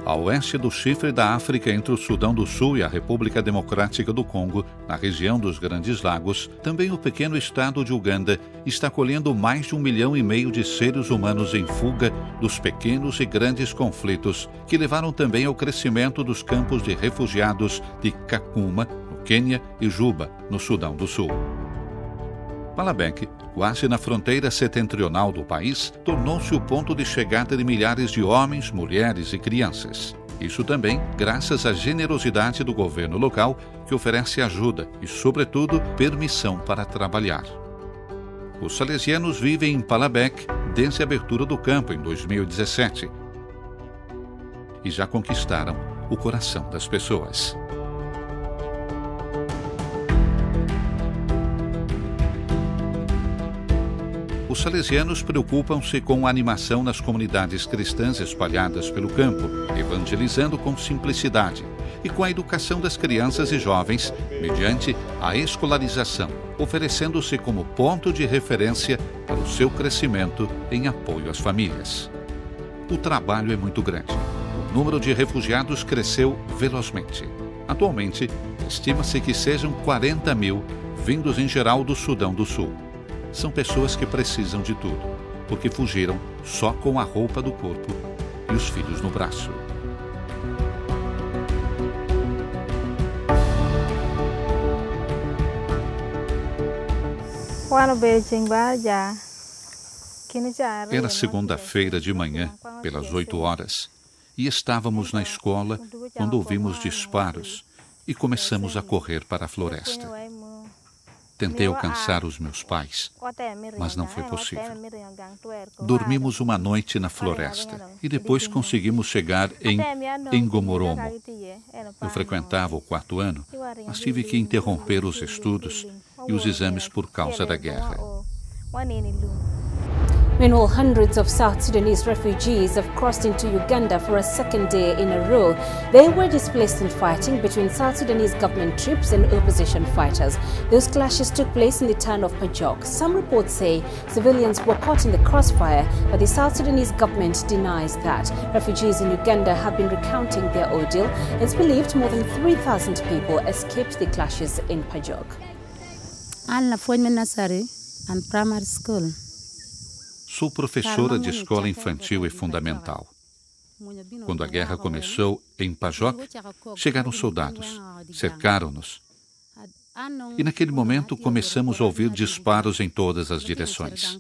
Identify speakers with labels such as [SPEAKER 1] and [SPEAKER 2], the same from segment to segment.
[SPEAKER 1] a oeste do chifre da África entre o Sudão do Sul e a República Democrática do Congo, na região dos Grandes Lagos, também o pequeno estado de Uganda está acolhendo mais de 1,5 milhão de seres humanos em fuga dos pequenos e grandes conflitos que levaram também ao crescimento dos campos de refugiados de Kakuma, no Quênia, e Juba, no Sudão do Sul. Malabek, quase na fronteira setentrional do país, tornou-se o ponto de chegada de milhares de homens, mulheres e crianças. Isso também graças à generosidade do governo local, que oferece ajuda e, sobretudo, permissão para trabalhar. Os salesianos vivem em Palabek desde a abertura do campo em 2017 e já conquistaram o coração das pessoas. Os salesianos preocupam-se com a animação nas comunidades cristãs espalhadas pelo campo, evangelizando com simplicidade e com a educação das crianças e jovens, mediante a escolarização, oferecendo-se como ponto de referência para o seu crescimento em apoio às famílias. O trabalho é muito grande. O número de refugiados cresceu velozmente. Atualmente, estima-se que sejam 40 mil, vindos em geral do Sudão do Sul. São pessoas que precisam de tudo, porque fugiram só com a roupa do corpo e os filhos no braço. Era segunda-feira de manhã, pelas 8 horas, e estávamos na escola quando ouvimos disparos e começamos a correr para a floresta. Tentei alcançar os meus pais, mas não foi possível. Dormimos uma noite na floresta e depois conseguimos chegar em Ngomoromo. Eu frequentava o 4º ano, mas tive que interromper os estudos e os exames por causa da guerra.
[SPEAKER 2] Meanwhile, hundreds of South Sudanese refugees have crossed into Uganda for a second day in a row. They were displaced in fighting between South Sudanese government troops and opposition fighters. Those clashes took place in the town of Pajok. Some reports say civilians were caught in the crossfire, but the South Sudanese government denies that. Refugees in Uganda have been recounting their ordeal. It's believed more than 3,000 people escaped the clashes in Pajok.
[SPEAKER 3] And primary school.
[SPEAKER 1] Sou professora de escola infantil e fundamental. Quando a guerra começou em Pajok, chegaram soldados, cercaram-nos. E naquele momento começamos a ouvir disparos em todas as direções.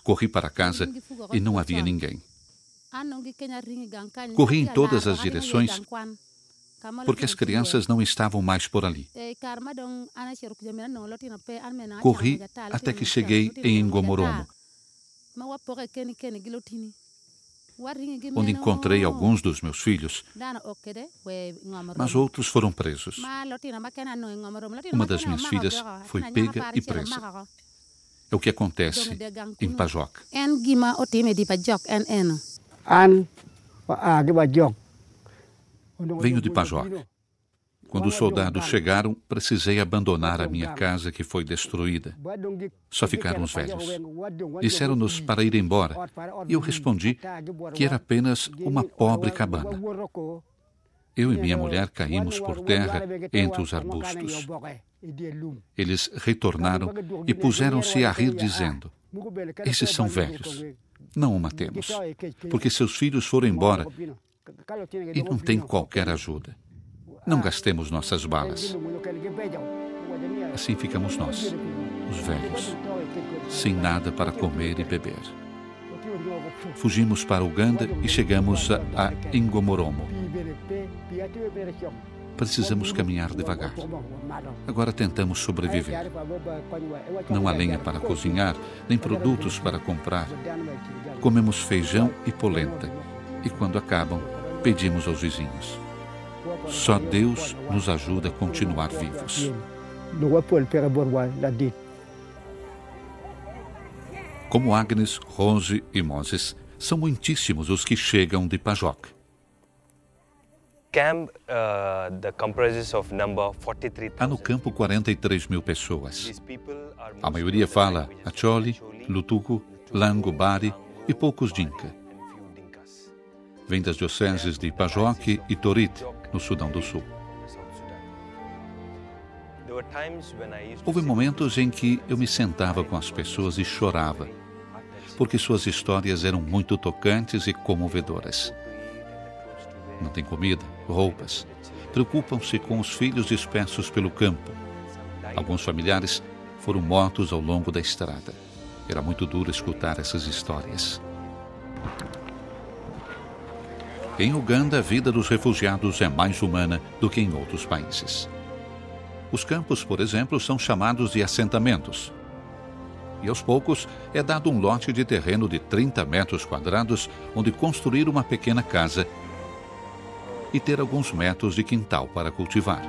[SPEAKER 1] Corri para casa e não havia ninguém. Corri em todas as direções porque as crianças não estavam mais por ali. Corri até que cheguei em Ngomoromo, onde encontrei alguns dos meus filhos, mas outros foram presos. Uma das minhas filhas foi pega e presa. É o que acontece em Pajok. Venho de Pajok. Quando os soldados chegaram, precisei abandonar a minha casa que foi destruída. Só ficaram os velhos. Disseram-nos para ir embora, e eu respondi que era apenas uma pobre cabana. Eu e minha mulher caímos por terra entre os arbustos. Eles retornaram e puseram-se a rir, dizendo: "Esses são velhos. Não o matemos, porque seus filhos foram embora e não tem qualquer ajuda. Não gastemos nossas balas." Assim ficamos nós, os velhos, sem nada para comer e beber. Fugimos para Uganda e chegamos a Ngomoromo. Precisamos caminhar devagar. Agora tentamos sobreviver. Não há lenha para cozinhar, nem produtos para comprar. Comemos feijão e polenta, e quando acabam, pedimos aos vizinhos. Só Deus nos ajuda a continuar vivos. Como Agnes, Rose e Moses, são muitíssimos os que chegam de Pajok. Há no campo 43 mil pessoas. A maioria fala Acholi, Lutuku, Lango, Bari e poucos Dinka. vem das dioceses de Pajok e Torit, no Sudão do Sul. Houve momentos em que eu me sentava com as pessoas e chorava, porque suas histórias eram muito tocantes e comovedoras. Não tem comida, roupas. Preocupam-se com os filhos dispersos pelo campo. Alguns familiares foram mortos ao longo da estrada. Era muito duro escutar essas histórias. Em Uganda, a vida dos refugiados é mais humana do que em outros países. Os campos, por exemplo, são chamados de assentamentos. E aos poucos é dado um lote de terreno de 30 metros quadrados onde construir uma pequena casa e ter alguns metros de quintal para cultivar.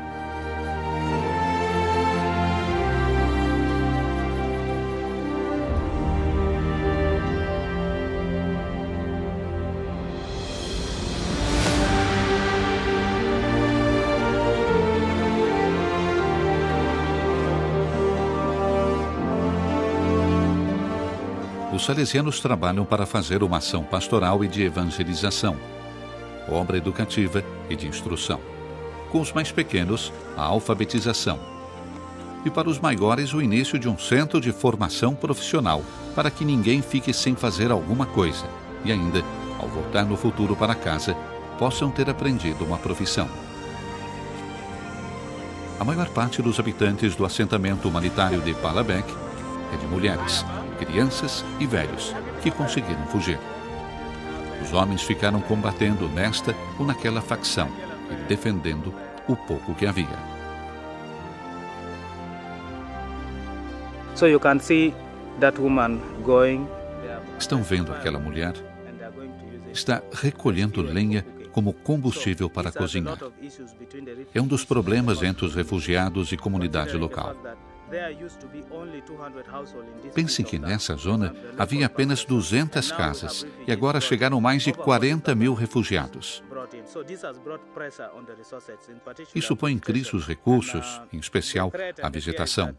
[SPEAKER 1] Os salesianos trabalham para fazer uma ação pastoral e de evangelização, obra educativa e de instrução. Com os mais pequenos, a alfabetização. E para os maiores, o início de um centro de formação profissional, para que ninguém fique sem fazer alguma coisa e ainda, ao voltar no futuro para casa, possam ter aprendido uma profissão. A maior parte dos habitantes do assentamento humanitário de Palabek é de mulheres, crianças e velhos que conseguiram fugir. Os homens ficaram combatendo nesta ou naquela facção e defendendo o pouco que havia.
[SPEAKER 4] So you can see that woman going.
[SPEAKER 1] Estão vendo aquela mulher? Está recolhendo lenha como combustível para cozinhar. É um dos problemas entre os refugiados e comunidade local. Pense que nessa zona havia apenas 200 casas e agora chegaram mais de 40 mil refugiados. Isso põe em crise os recursos, em especial a vegetação.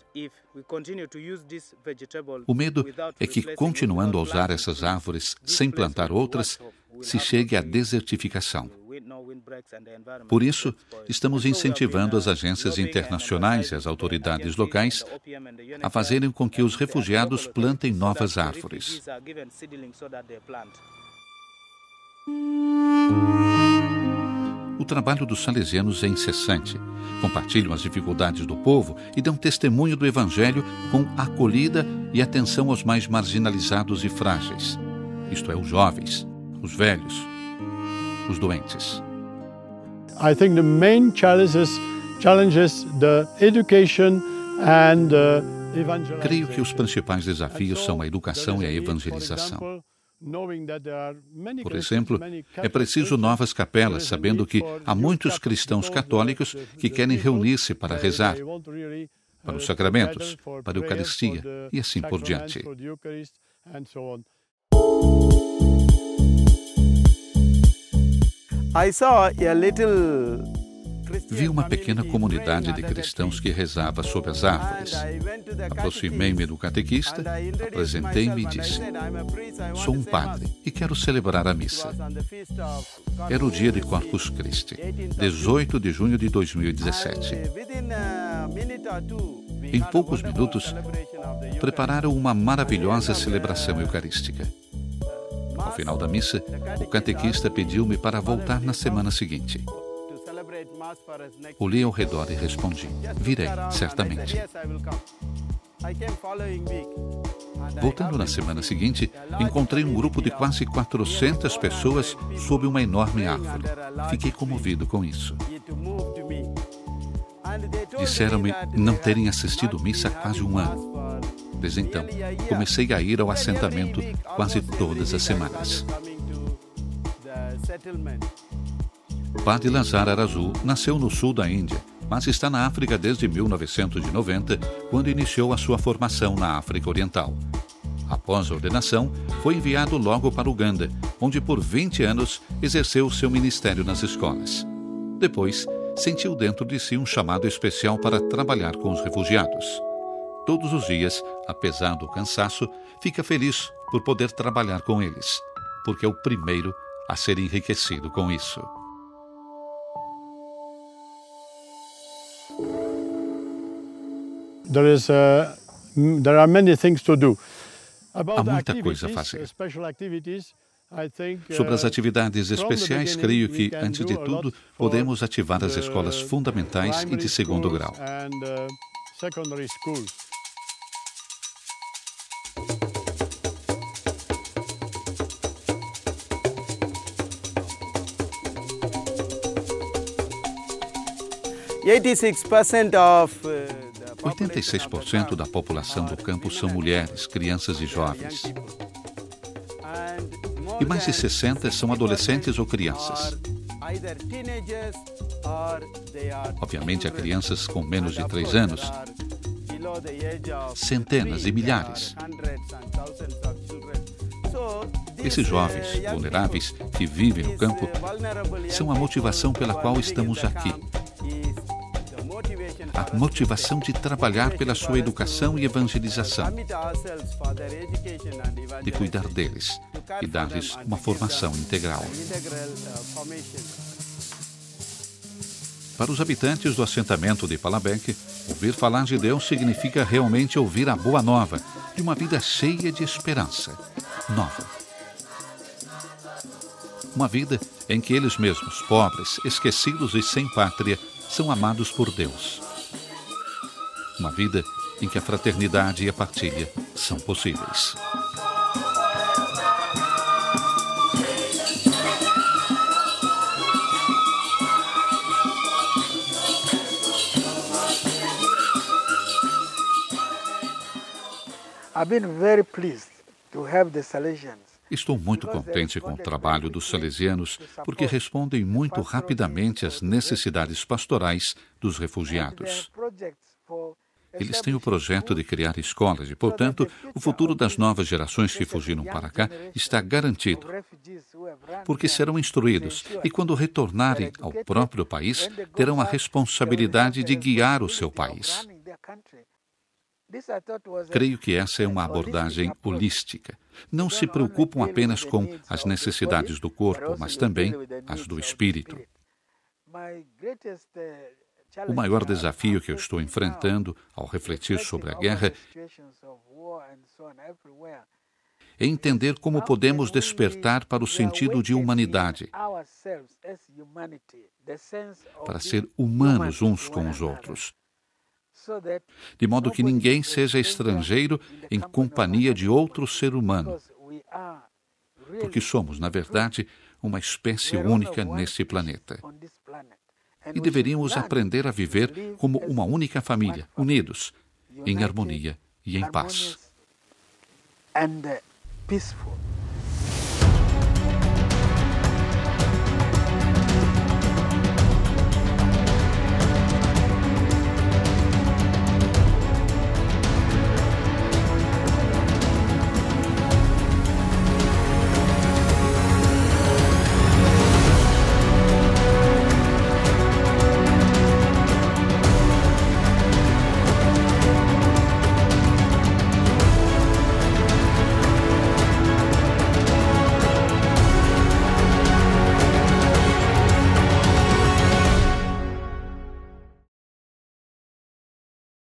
[SPEAKER 1] O medo é que, continuando a usar essas árvores sem plantar outras, se chegue à desertificação. Por isso, estamos incentivando as agências internacionais e as autoridades locais a fazerem com que os refugiados plantem novas árvores. O trabalho dos salesianos é incessante. Compartilham as dificuldades do povo e dão testemunho do Evangelho com acolhida e atenção aos mais marginalizados e frágeis. Isto é, os jovens, os velhos, os doentes.
[SPEAKER 5] I think the main challenges the education and evangelization.
[SPEAKER 1] Creio que os principais desafios são a educação e a evangelização. Por exemplo, é preciso novas capelas, sabendo que há muitos cristãos católicos que querem reunir-se para rezar, para os sacramentos, para a Eucaristia e assim por diante. Vi uma pequena comunidade de cristãos que rezava sob as árvores. Aproximei-me do catequista, apresentei-me e disse: sou um padre e quero celebrar a missa. Era o dia de Corpus Christi, 18 de junho de 2017. Em poucos minutos, prepararam uma maravilhosa celebração eucarística. Ao final da missa, o catequista pediu-me para voltar na semana seguinte. Olhei ao redor e respondi: virei, certamente. Voltando na semana seguinte, encontrei um grupo de quase 400 pessoas sob uma enorme árvore. Fiquei comovido com isso. Disseram-me não terem assistido missa há quase um ano. Desde então, comecei a ir ao assentamento quase todas as semanas. Padre Lazar Arazu nasceu no sul da Índia, mas está na África desde 1990, quando iniciou a sua formação na África Oriental. Após a ordenação, foi enviado logo para Uganda, onde por 20 anos exerceu seu ministério nas escolas. Depois, sentiu dentro de si um chamado especial para trabalhar com os refugiados. Todos os dias, apesar do cansaço, fica feliz por poder trabalhar com eles, porque é o primeiro a ser enriquecido com isso.
[SPEAKER 5] There are many things to do.
[SPEAKER 1] Há muita coisa a fazer. Sobre as atividades especiais, creio que, antes de tudo, podemos ativar as escolas fundamentais e de segundo grau.
[SPEAKER 4] of
[SPEAKER 1] 86% da população do campo são mulheres, crianças e jovens. E mais de 60% são adolescentes ou crianças. Obviamente, há crianças com menos de 3 anos. Centenas e milhares. Esses jovens vulneráveis que vivem no campo são a motivação pela qual estamos aqui. A motivação de trabalhar pela sua educação e evangelização, de cuidar deles e dar-lhes uma formação integral. Para os habitantes do assentamento de Palabek, ouvir falar de Deus significa realmente ouvir a boa nova de uma vida cheia de esperança nova. Uma vida em que eles mesmos, pobres, esquecidos e sem pátria, são amados por Deus. Uma vida em que a fraternidade e a partilha são possíveis.
[SPEAKER 6] I've been very pleased to have the Salesians.
[SPEAKER 1] Estou muito contente com o trabalho dos salesianos, porque respondem muito rapidamente às necessidades pastorais dos refugiados. Eles têm o projeto de criar escolas e, portanto, o futuro das novas gerações que fugiram para cá está garantido, porque serão instruídos e, quando retornarem ao próprio país, terão a responsabilidade de guiar o seu país. Creio que essa é uma abordagem holística. Não se preocupam apenas com as necessidades do corpo, mas também as do espírito. O maior desafio que eu estou enfrentando ao refletir sobre a guerra é entender como podemos despertar para o sentido de humanidade, para ser humanos uns com os outros, de modo que ninguém seja estrangeiro em companhia de outro ser humano, porque somos, na verdade, uma espécie única nesse planeta. E deveríamos aprender a viver como uma única família, unidos, em harmonia e em paz.